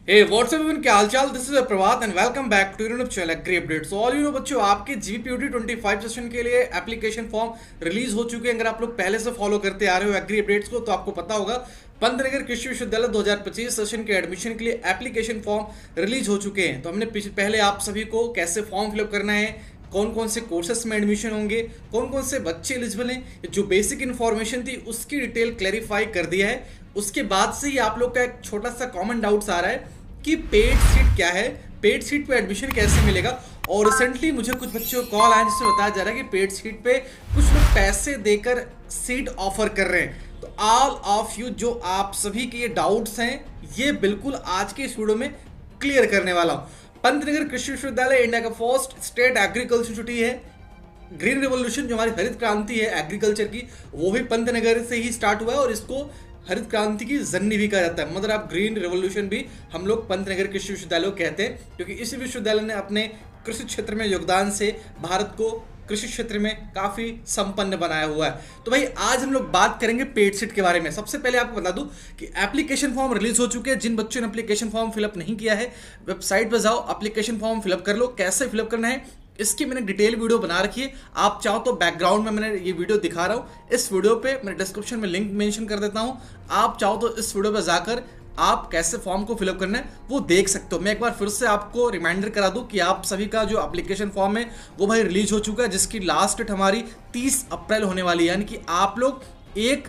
Hey, what's up everyone? क्या हालचाल? This is Prabhat and welcome back to YouTube channel agri update. So all you know बच्चों, आपके जीपीयूटी 25 session के लिए application form release हो चुके हैं। अगर आप लोग पहले से फॉलो करते आ रहे हो एग्री अपडेट्स को तो आपको पता होगा पंतनगर कृषि विश्वविद्यालय 2025 सेशन के एडमिशन के लिए एप्लीकेशन फॉर्म रिलीज हो चुके हैं। तो हमने पहले आप सभी को कैसे फॉर्म फिलअप करना है, कौन कौन से कोर्सेस में एडमिशन होंगे, कौन कौन से बच्चे एलिजिबल हैं, जो बेसिक इन्फॉर्मेशन थी उसकी डिटेल क्लैरिफाई कर दिया है। उसके बाद से ही आप लोग का एक छोटा सा कॉमन डाउट्स आ रहा है कि पेड सीट क्या है, पेड सीट पे एडमिशन कैसे मिलेगा। और रिसेंटली मुझे कुछ बच्चों को कॉल आया जिससे बताया जा रहा है कि पेड सीट पे कुछ लोग पैसे देकर सीट ऑफर कर रहे हैं। तो ऑल ऑफ यू जो आप सभी के ये डाउट्स हैं ये बिल्कुल आज के इस वीडियो में क्लियर करने वाला हूँ। पंतनगर कृषि विश्वविद्यालय इंडिया का फर्स्ट स्टेट एग्रीकल्चर यूनिवर्सिटी है। ग्रीन रेवोल्यूशन जो हमारी हरित क्रांति है एग्रीकल्चर की, वो भी पंतनगर से ही स्टार्ट हुआ है और इसको हरित क्रांति की जननी भी कहा जाता है। मतलब आप ग्रीन रेवोल्यूशन भी हम लोग पंतनगर कृषि विश्वविद्यालय को कहते हैं, क्योंकि इसी विश्वविद्यालय ने अपने कृषि क्षेत्र में योगदान से भारत को कृषि क्षेत्र में काफी संपन्न बनाया हुआ है। तो भाई आज हम लोग बात करेंगे पेड सीट के बारे में। सबसे पहले आपको बता दूं कि एप्लीकेशन फॉर्म रिलीज हो चुके हैं। जिन बच्चों ने एप्लीकेशन फॉर्म फिलअप नहीं किया है, वेबसाइट पर जाओ, एप्लीकेशन फॉर्म फिलअप कर लो। कैसे फिलअप करना है इसकी मैंने डिटेल वीडियो बना रखी है। आप चाहो तो बैकग्राउंड में मैंने ये वीडियो दिखा रहा हूँ, इस वीडियो पे मैं डिस्क्रिप्शन में लिंक मेंशन कर देता हूँ। आप चाहो तो इस वीडियो पे जाकर आप कैसे फॉर्म को फिलअप करना है वो देख सकते हो। मैं एक बार फिर से आपको रिमाइंडर करा दूं कि आप सभी का जो एप्लीकेशन फॉर्म है वो भाई रिलीज हो चुका है, जिसकी लास्ट डेट हमारी 30 अप्रैल होने वाली है। यानी कि आप लोग 1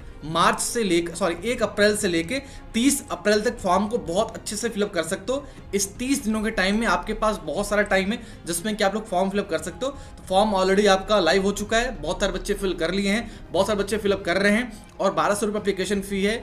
अप्रैल से लेके 30 अप्रैल तक फॉर्म को बहुत अच्छे से फिलअप कर सकते हो। इस 30 दिनों के टाइम में आपके पास बहुत सारा टाइम है जिसमें कि आप लोग फॉर्म फिलअप कर सकते हो। तो फॉर्म ऑलरेडी आपका लाइव हो चुका है, बहुत सारे बच्चे फिल कर लिए हैं, बहुत सारे बच्चे फिलअप कर रहे हैं। और 1200 रुपये एप्लीकेशन फ़ी है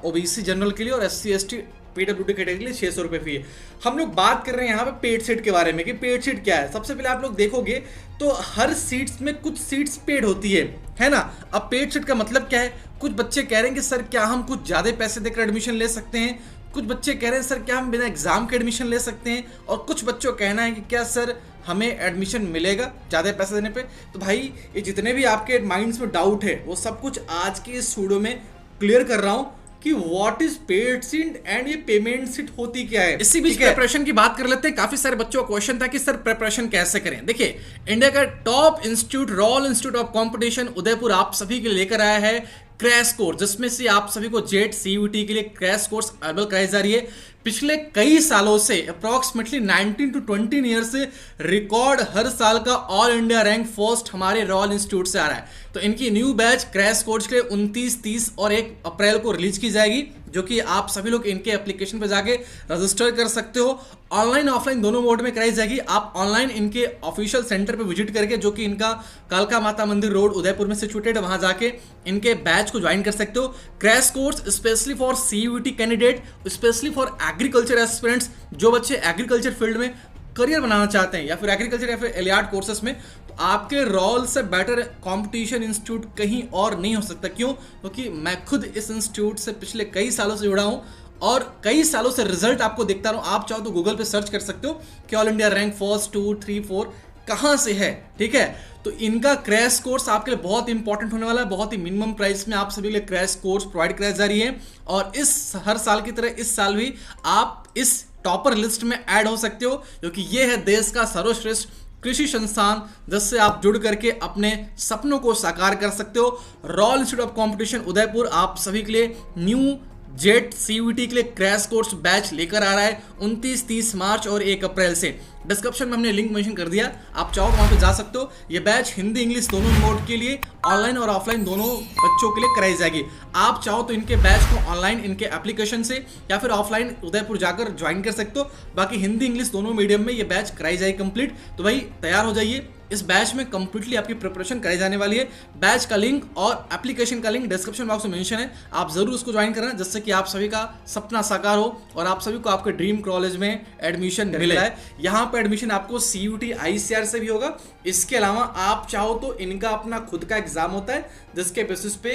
ओबीसी जनरल के लिए, और SC ST PWD कैटेगरी के लिए 600 रुपये फी है। हम लोग बात कर रहे हैं यहाँ पे पेड सीट के बारे में कि पेड सीट क्या है। सबसे पहले आप लोग देखोगे तो हर सीट्स में कुछ सीट्स पेड होती है ना। अब पेड सीट का मतलब क्या है? कुछ बच्चे कह रहे हैं कि सर क्या हम कुछ ज़्यादा पैसे देकर एडमिशन ले सकते हैं, कुछ बच्चे कह रहे हैं सर क्या हम बिना एग्जाम के एडमिशन ले सकते हैं, और कुछ बच्चों का कहना है कि क्या सर हमें एडमिशन मिलेगा ज़्यादा पैसे देने पे। तो भाई ये जितने भी आपके माइंड्स में डाउट है वो सब कुछ आज के इस वीडियो में क्लियर कर रहा हूँ कि what is paid seat and ये पेमेंट सीट होती क्या है। इसी बीच प्रिपरेशन की बात कर लेते हैं। काफी सारे बच्चों का क्वेश्चन था कि सर प्रिपरेशन कैसे करें। देखिए, इंडिया का top institute royal institute of competition Udaipur आप सभी के लिए लेकर आया है क्रैश कोर्स, जिसमें से आप सभी को जेट CUT के लिए क्रैश कोर्स अवेलेबल कराई जा रही है। पिछले कई सालों से अप्रॉक्सीमेटली 19 to 20 ईयर से रिकॉर्ड हर साल का ऑल इंडिया रैंक फर्स्ट हमारे रॉयल इंस्टीट्यूट से आ रहा है। तो इनकी न्यू बैच क्रैश कोर्स के 29, 30 और 1 अप्रैल को रिलीज की जाएगी, जो कि आप सभी लोग इनके एप्लीकेशन पर जाके रजिस्टर कर सकते हो। ऑनलाइन ऑफलाइन दोनों मोड में कराई जाएगी। आप ऑनलाइन इनके ऑफिशियल सेंटर पे विजिट करके, जो कि इनका कालका माता मंदिर रोड उदयपुर में सिचुएटेड है, वहां जाके इनके बैच को ज्वाइन कर सकते हो। Crash course specially for CUT candidate, specially for agriculture aspirants, जो बच्चे एग्रीकल्चर फील्ड में करियर बनाना चाहते हैं या फिर एग्रीकल्चर या फिर एलियाड कोर्सेस में। तो आपके रॉयल से बेटर कंपटीशन इंस्टीट्यूट कहीं और नहीं हो सकता। क्यों? क्योंकि मैं खुद इस इंस्टीट्यूट से पिछले कई सालों से जुड़ा हूं और कई सालों से रिजल्ट आपको देखता रहूं। आप चाहो तो गूगल पे सर्च कर सकते हो कि ऑल इंडिया रैंक 1, 2, 3, 4 कहां से है। ठीक है, तो इनका क्रैश कोर्स आपके लिए बहुत इंपॉर्टेंट होने वाला है। बहुत ही मिनिमम प्राइस में आप सभी के लिए क्रैश कोर्स प्रोवाइड कराई जा रही है। और इस हर साल की तरह इस साल भी आप इस टॉपर लिस्ट में ऐड हो सकते हो, क्योंकि ये है देश का सर्वश्रेष्ठ कृषि संस्थान जिससे आप जुड़ करके अपने सपनों को साकार कर सकते हो। Royal institute of competition Udaipur आप सभी के लिए न्यू जेट CUT के लिए क्रैश कोर्स बैच लेकर आ रहा है 29, 30 मार्च और 1 अप्रैल से। डिस्क्रिप्शन में हमने लिंक मेंशन कर दिया, आप चाहो तो वहां पे जा सकते हो। ये बैच हिंदी इंग्लिश दोनों मोड के लिए ऑनलाइन और ऑफलाइन दोनों बच्चों के लिए कराई जाएगी। आप चाहो तो इनके बैच को ऑनलाइन इनके एप्लीकेशन से या फिर ऑफलाइन उदयपुर जाकर ज्वाइन कर सकते हो। बाकी हिंदी इंग्लिश दोनों मीडियम में ये बैच कराई जाएगी कंप्लीट। तो भाई तैयार हो जाइए, इस बैच में कंप्लीटली आपकी प्रिपरेशन कराई जाने वाली है। बैच का लिंक और एप्लीकेशन का लिंक डिस्क्रिप्शन बॉक्स में मेंशन है, आप जरूर उसको ज्वाइन करना, जिससे कि आप सभी का सपना साकार हो और आप सभी को आपके ड्रीम कॉलेज में एडमिशन मिले है। यहाँ पर एडमिशन आपको CUT ICAR से भी होगा। इसके अलावा आप चाहो तो इनका अपना खुद का एग्जाम होता है, जिसके बेसिस पे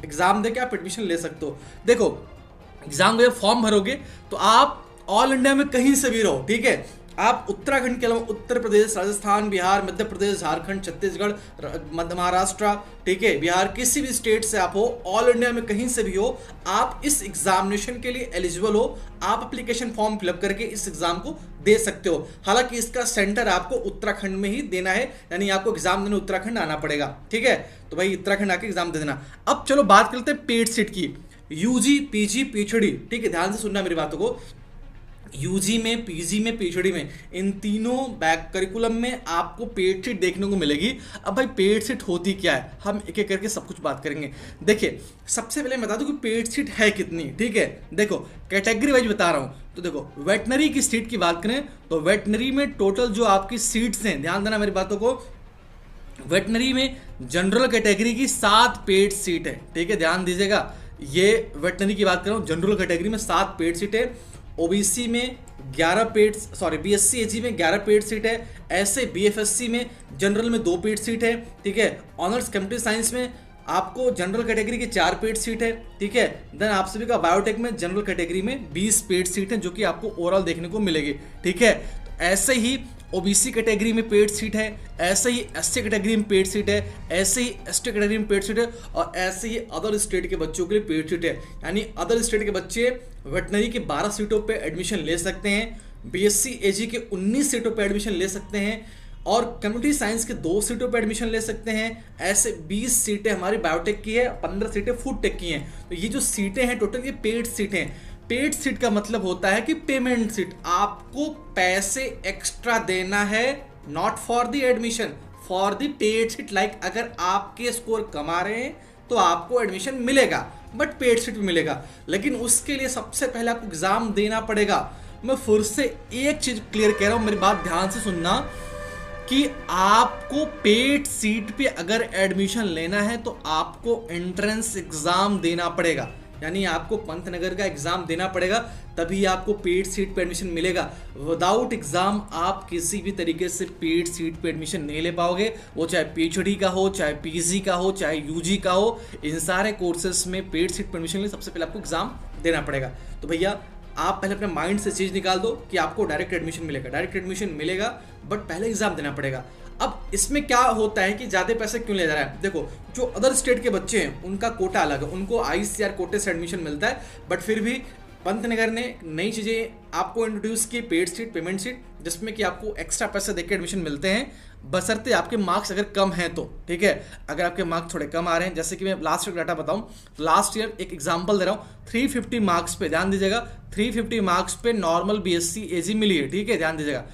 एग्जाम देके आप एडमिशन ले सकते हो। देखो, एग्जाम में फॉर्म भरोगे तो आप ऑल इंडिया में कहीं से भी रहो, ठीक है, आप उत्तराखंड के अलावा उत्तर प्रदेश, राजस्थान, बिहार, मध्य प्रदेश, झारखंड, छत्तीसगढ़, मध्य महाराष्ट्र, ठीक है, बिहार, किसी भी स्टेट से आप हो, ऑल इंडिया में कहीं से भी हो, आप इस एग्जामिनेशन के लिए एलिजिबल हो। आप एप्लीकेशन फॉर्म फिलअप करके इस एग्जाम को दे सकते हो। हालांकि इसका सेंटर आपको उत्तराखंड में ही देना है, यानी आपको एग्जाम देने उत्तराखंड आना पड़ेगा, ठीक है। तो भाई उत्तराखंड आके एग्जाम दे देना। अब चलो बात करते हैं पेड सीट की, यूजी, पीजी, पीएचडी, ठीक है, ध्यान से सुनना मेरी बातों को। यूजी में, पीजी में, पीएचडी में, इन तीनों बैक करिकुलम में आपको पेड सीट देखने को मिलेगी। अब भाई पेड सीट होती क्या है, हम एक एक करके सब कुछ बात करेंगे। देखिए सबसे पहले मैं बता दूं कि पेड सीट है कितनी, ठीक है। देखो कैटेगरी वाइज बता रहा हूं, तो देखो वेटनरी की सीट की बात करें तो वेटनरी में टोटल जो आपकी सीट्स हैं, ध्यान देना मेरी बातों को, वेटनरी में जनरल कैटेगरी की 7 पेड सीट है, ठीक है, ध्यान दीजिएगा। ये वेटनरी की बात कर रहा हूं, जनरल कैटेगरी में 7 पेड सीट है। ओबीसी में 11 पेड, सॉरी बीएससी एजी में 11 पेड सीट है। ऐसे बीएफएससी में जनरल में 2 पेड सीट है, ठीक है। ऑनर्स कंप्यूटर साइंस में आपको जनरल कैटेगरी की 4 पेड सीट है, ठीक है। देन आप सभी का बायोटेक में जनरल कैटेगरी में 20 पेड सीट है, जो कि आपको ओवरऑल देखने को मिलेगी, ठीक है। तो ऐसे ही ओबीसी कैटेगरी में पेड सीट है, ऐसे ही एससी कैटेगरी में पेड सीट है, ऐसे ही एसटी कैटेगरी में पेड सीट है, और ऐसे ही अदर स्टेट के बच्चों के लिए पेड सीट है। यानी अदर स्टेट के बच्चे वेटनरी की 12 सीटों पे एडमिशन ले सकते हैं, बीएससी एजी के 19 सीटों पे एडमिशन ले सकते हैं, और कम्युनिटी साइंस के 2 सीटों पे एडमिशन ले सकते हैं। ऐसे 20 सीटें हमारी बायोटेक की है, 15 सीटें फूड टेक की हैं। तो ये जो सीटें हैं टोटल, ये पेड सीट हैं। पेड सीट का मतलब होता है कि पेमेंट सीट, आपको पैसे एक्स्ट्रा देना है, not for the admission, for the paid seat. Like अगर आपके स्कोर कम आ रहे हैं तो आपको एडमिशन मिलेगा, बट पेड सीट भी मिलेगा, लेकिन उसके लिए सबसे पहले आपको एग्जाम देना पड़ेगा। मैं फिर से एक चीज क्लियर कह रहा हूं, मेरी बात ध्यान से सुनना, कि आपको पेड सीट पे अगर एडमिशन लेना है तो आपको एंट्रेंस एग्जाम देना पड़ेगा, यानी आपको पंतनगर का एग्जाम देना पड़ेगा, तभी आपको पेड सीट पे एडमिशन मिलेगा। विदाउट एग्जाम आप किसी भी तरीके से पेड सीट पे एडमिशन नहीं ले पाओगे, वो चाहे पीएचडी का हो, चाहे पीजी का हो, चाहे यूजी का हो। इन सारे कोर्सेस में पेड सीट पे एडमिशन लिए सबसे पहले आपको एग्जाम देना पड़ेगा। तो भैया आप पहले अपने माइंड से चीज निकाल दो कि आपको डायरेक्ट एडमिशन मिलेगा, डायरेक्ट एडमिशन मिलेगा, बट पहले एग्जाम देना पड़ेगा। अब इसमें क्या होता है कि ज्यादा पैसे क्यों ले जा रहा है, देखो जो अदर स्टेट के बच्चे हैं उनका कोटा अलग है, उनको आईसीआर कोटे से एडमिशन मिलता है, बट फिर भी पंतनगर ने नई चीजें आपको इंट्रोड्यूस की, पेड सीट, पेमेंट सीट, जिसमें कि आपको एक्स्ट्रा पैसे देकर एडमिशन मिलते हैं, बशर्ते आपके मार्क्स अगर कम हैं तो, ठीक है। अगर आपके मार्क्स थोड़े कम आ रहे हैं, जैसे कि मैं लास्ट ईयर डाटा बताऊं, लास्ट ईयर एक एग्जांपल दे रहा हूं, 350 मार्क्स पे, ध्यान दीजिएगा, 350 मार्क्स पे नॉर्मल बीएससी एजी मिली है, ठीक है, ध्यान दीजिएगा।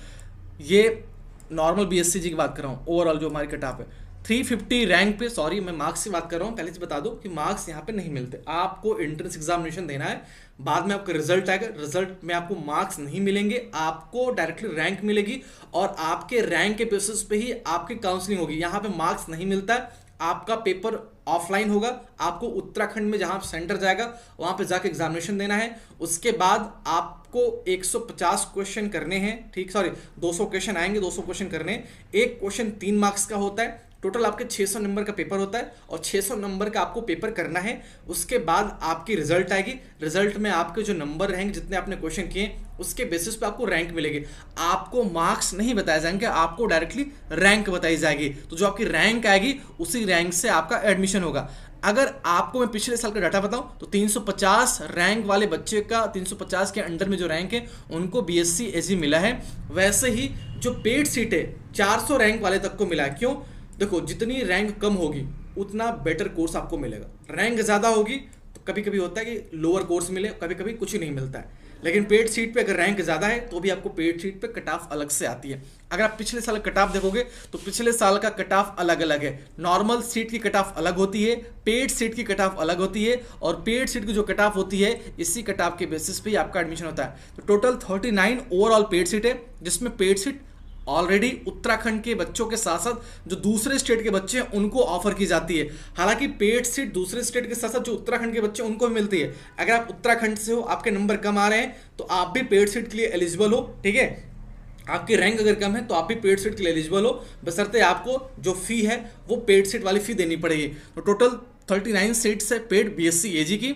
ये नॉर्मल बीएससी जी की बात कर रहा हूँ, ओवरऑल जो हमारी कट ऑफ है 350 रैंक पे, सॉरी मैं मार्क्स की बात कर रहा हूँ। पहले से बता दो कि मार्क्स यहाँ पे नहीं मिलते, आपको एंट्रेंस एग्जामिनेशन देना है, बाद में आपका रिजल्ट आएगा, रिजल्ट में आपको मार्क्स नहीं मिलेंगे, आपको डायरेक्टली रैंक मिलेगी, और आपके रैंक के बेसिस पे ही आपकी काउंसलिंग होगी। यहाँ पे मार्क्स नहीं मिलता है, आपका पेपर ऑफलाइन होगा, आपको उत्तराखंड में जहां सेंटर जाएगा वहां पे जाके एग्जामिनेशन देना है। उसके बाद आपको 150 क्वेश्चन करने हैं, ठीक, सॉरी 200 क्वेश्चन आएंगे, 200 क्वेश्चन करने हैं। एक क्वेश्चन 3 मार्क्स का होता है, टोटल आपके 600 नंबर का पेपर होता है, और 600 नंबर का आपको पेपर करना है। उसके बाद आपकी रिजल्ट आएगी, रिजल्ट में आपके जो नंबर रहेंगे, जितने आपने क्वेश्चन किए, उसके बेसिस पे आपको रैंक मिलेगी। आपको मार्क्स नहीं बताए जाएंगे, आपको डायरेक्टली रैंक बताई जाएगी। तो जो आपकी रैंक आएगी उसी रैंक से आपका एडमिशन होगा। अगर आपको मैं पिछले साल का डाटा बताऊं तो 350 रैंक वाले बच्चे का, 350 के अंडर में जो रैंक है उनको बीएससी एजी मिला है। वैसे ही जो पेड सीट है 400 रैंक वाले तक को मिला है। क्यों? देखो जितनी रैंक कम होगी उतना बेटर कोर्स आपको मिलेगा, रैंक ज़्यादा होगी तो कभी कभी होता है कि लोअर कोर्स मिले, कभी कभी कुछ ही नहीं मिलता है। लेकिन पेड सीट पे अगर रैंक ज़्यादा है तो भी आपको पेड सीट पे कट ऑफ अलग से आती है। अगर आप पिछले साल कट ऑफ देखोगे तो पिछले साल का कट ऑफ अलग अलग है। नॉर्मल सीट की कट ऑफ अलग होती है, पेड सीट की कट ऑफ अलग होती है, और पेड सीट की जो कट ऑफ होती है इसी कट ऑफ के बेसिस पे ही आपका एडमिशन होता है। तो टोटल 39 ओवरऑल पेड सीट है, जिसमें पेड सीट ऑलरेडी उत्तराखंड के बच्चों के साथ साथ जो दूसरे स्टेट के बच्चे हैं उनको ऑफर की जाती है। हालांकि पेड सीट दूसरे स्टेट के साथ साथ जो उत्तराखंड के बच्चे हैं उनको भी मिलती है। अगर आप उत्तराखंड से हो, आपके नंबर कम आ रहे हैं तो आप भी पेड सीट के लिए एलिजिबल हो, ठीक है। आपकी रैंक अगर कम है तो आप भी पेड सीट के लिए एलिजिबल हो, बशर्ते आपको जो फी है वो पेड सीट वाली फी देनी पड़ेगी। तो टोटल 39 सीट्स है पेड बीएससी एजी की,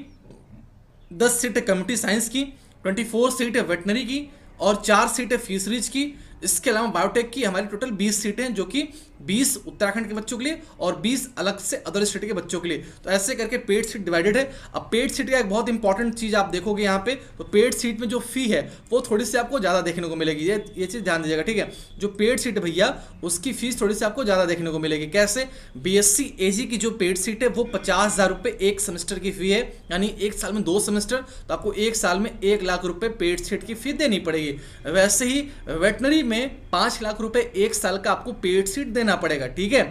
10 सीट है कम्युनिटी साइंस की, 24 सीट है वेटनरी की, और 4 सीट है फिशरीज की, इसके अलावा बायोटेक की हमारी टोटल 20 सीटें हैं, जो कि 20 उत्तराखंड के बच्चों के लिए और 20 अलग से अदर स्टेट के बच्चों के लिए। तो ऐसे करके पेड सीट डिवाइडेड है। अब पेड सीट का एक बहुत इंपॉर्टेंट चीज़ आप देखोगे यहाँ पे, तो पेड सीट में जो फी है वो थोड़ी सी आपको ज़्यादा देखने को मिलेगी। ये चीज़ ध्यान दीजिएगा, ठीक है। जो पेड सीट है भैया, उसकी फीस थोड़ी सी आपको ज़्यादा देखने को मिलेगी। कैसे? बीएससी एजी की जो पेड सीट है वो 50,000 रुपये एक सेमेस्टर की फी है, यानी एक साल में 2 सेमेस्टर, तो आपको एक साल में 1 लाख रुपए पेड सीट की फी देनी पड़ेगी। वैसे ही वेटनरी में 5 लाख रुपए एक साल का आपको पेड सीट देना पड़ेगा, ठीक है।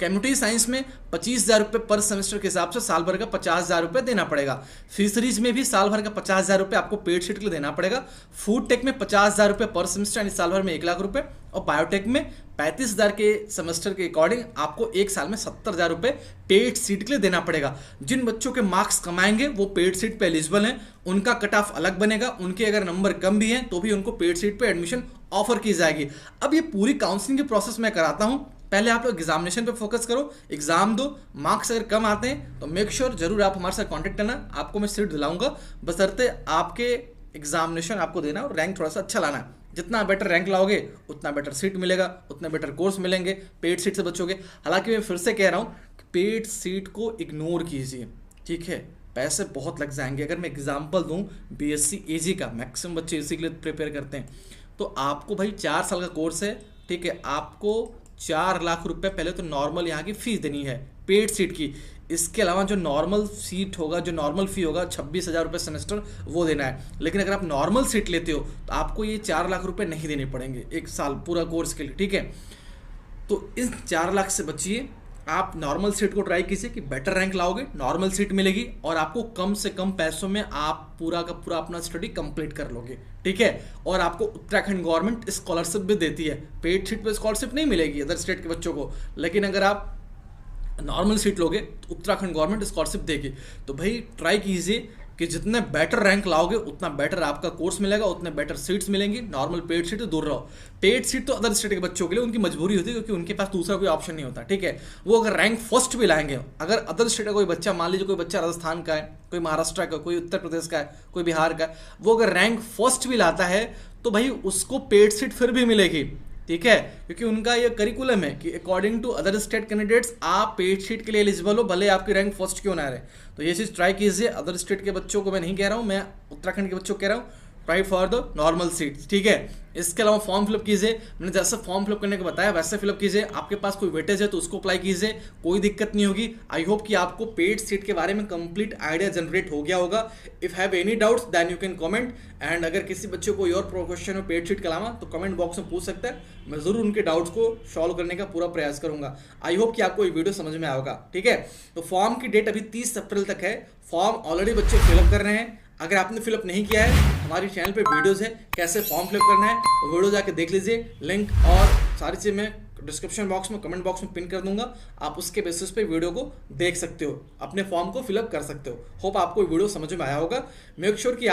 कम्युनिटी साइंस में 25,000 रुपये पर सेमेस्टर के हिसाब से साल भर का 50,000 रुपये देना पड़ेगा। फिशरीज में भी साल भर का 50,000 रुपये आपको पेड सीट के लिए देना पड़ेगा। फूड टेक में 50,000 रुपये पर सेमेस्टर, यानी साल भर में 1 लाख रुपये। और बायोटेक में 35,000 के सेमेस्टर के अकॉर्डिंग आपको एक साल में 70,000 रुपये पेड सीट के लिए देना पड़ेगा। जिन बच्चों के मार्क्स कम आएंगे वो पेड सीट पे एलिजिबल हैं, उनका कट ऑफ अलग बनेगा। उनके अगर नंबर कम भी हैं तो भी उनको पेड सीट पे एडमिशन ऑफर की जाएगी। अब ये पूरी काउंसलिंग की प्रोसेस मैं कराता हूँ। पहले आप लोग एग्जामिनेशन पे फोकस करो, एग्जाम दो। मार्क्स अगर कम आते हैं तो मेक श्योर जरूर आप हमारे साथ कांटेक्ट करना, आपको मैं सीट दिलाऊंगा, बशर्ते आपके एग्जामिनेशन आपको देना और रैंक थोड़ा सा अच्छा लाना है। जितना बेटर रैंक लाओगे उतना बेटर सीट मिलेगा, उतना बेटर कोर्स मिलेंगे, पेड सीट से बचोगे। हालांकि मैं फिर से कह रहा हूँ, पेड सीट को इग्नोर कीजिए, ठीक है। पैसे बहुत लग जाएंगे। अगर मैं एग्जाम्पल दूँ बीएससी एजी का, मैक्सिमम बच्चे इसी के लिए प्रिपेयर करते हैं, तो आपको भाई 4 साल का कोर्स है, ठीक है। आपको 4 लाख रुपए पहले तो नॉर्मल यहाँ की फीस देनी है पेड सीट की। इसके अलावा जो नॉर्मल सीट होगा, जो नॉर्मल फी होगा 26,000 रुपये सेमेस्टर, वो देना है। लेकिन अगर आप नॉर्मल सीट लेते हो तो आपको ये 4 लाख रुपए नहीं देने पड़ेंगे एक साल पूरा कोर्स के लिए, ठीक है। तो इस 4 लाख से बचिए, आप नॉर्मल सीट को ट्राई कीजिए कि बेटर रैंक लाओगे, नॉर्मल सीट मिलेगी और आपको कम से कम पैसों में आप पूरा का पूरा अपना स्टडी कंप्लीट कर लोगे, ठीक है। और आपको उत्तराखंड गवर्नमेंट स्कॉलरशिप भी देती है। पेड सीट पे स्कॉलरशिप नहीं मिलेगी अदर स्टेट के बच्चों को, लेकिन अगर आप नॉर्मल सीट लोगे तो उत्तराखंड गवर्नमेंट स्कॉलरशिप देगी। तो भाई ट्राई कीजिए कि जितने बेटर रैंक लाओगे उतना बेटर आपका कोर्स मिलेगा, उतने बेटर सीट्स मिलेंगी। नॉर्मल पेड सीट तो दूर रहो। पेड सीट तो अदर स्टेट के बच्चों के लिए उनकी मजबूरी होती है, क्योंकि उनके पास दूसरा कोई ऑप्शन नहीं होता, ठीक है। वो अगर रैंक फर्स्ट भी लाएंगे, अगर अदर स्टेट का कोई बच्चा, मान लीजिए कोई बच्चा राजस्थान का है, कोई महाराष्ट्र का, कोई उत्तर प्रदेश का है, कोई बिहार का है, वो अगर रैंक फर्स्ट भी लाता है तो भाई उसको पेड सीट फिर भी मिलेगी, ठीक है। क्योंकि उनका ये करिकुलम है कि according to other state candidates आप पेड सीट के लिए एलिजिबल हो, भले आपकी रैंक फर्स्ट क्यों ना रहे। तो ये चीज़ ट्राई कीजिए। अदर स्टेट के बच्चों को मैं नहीं कह रहा हूँ, मैं उत्तराखंड के बच्चों को कह रहा हूँ, try for the normal seats, ठीक है। इसके अलावा फॉर्म फिलअप कीजिए, मैंने जैसे फॉर्म फिलअप करने को बताया वैसे फिलअप कीजिए। आपके पास कोई वेटेज है तो उसको अप्लाई कीजिए, कोई दिक्कत नहीं होगी। आई होप कि आपको पेड सीट के बारे में कंप्लीट आइडिया जनरेट हो गया होगा। If have any doubts then you can comment, and अगर किसी बच्चे को कोई और क्वेश्चन हो पेड सीट के अलावा तो कमेंट बॉक्स में पूछ सकता है, मैं जरूर उनके डाउट्स को सॉल्व करने का पूरा प्रयास करूंगा। आई होप कि आपको ये वीडियो समझ में आया होगा, ठीक है। तो फॉर्म की डेट अभी 30 अप्रैल तक है। फॉर्म ऑलरेडी बच्चे फिलअप कर रहे हैं। अगर आपने फिलअप नहीं किया है, हमारी चैनल पे वीडियोस है कैसे फॉर्म फिलअप करना है, वो वीडियो जाके देख लीजिए। लिंक और सारी चीज़ मैं डिस्क्रिप्शन बॉक्स में, कमेंट बॉक्स में पिन कर दूंगा। आप उसके बेसिस पे वीडियो को देख सकते हो, अपने फॉर्म को फिलअप कर सकते हो। होप आपको वीडियो समझ में आया होगा। मेक श्योर कि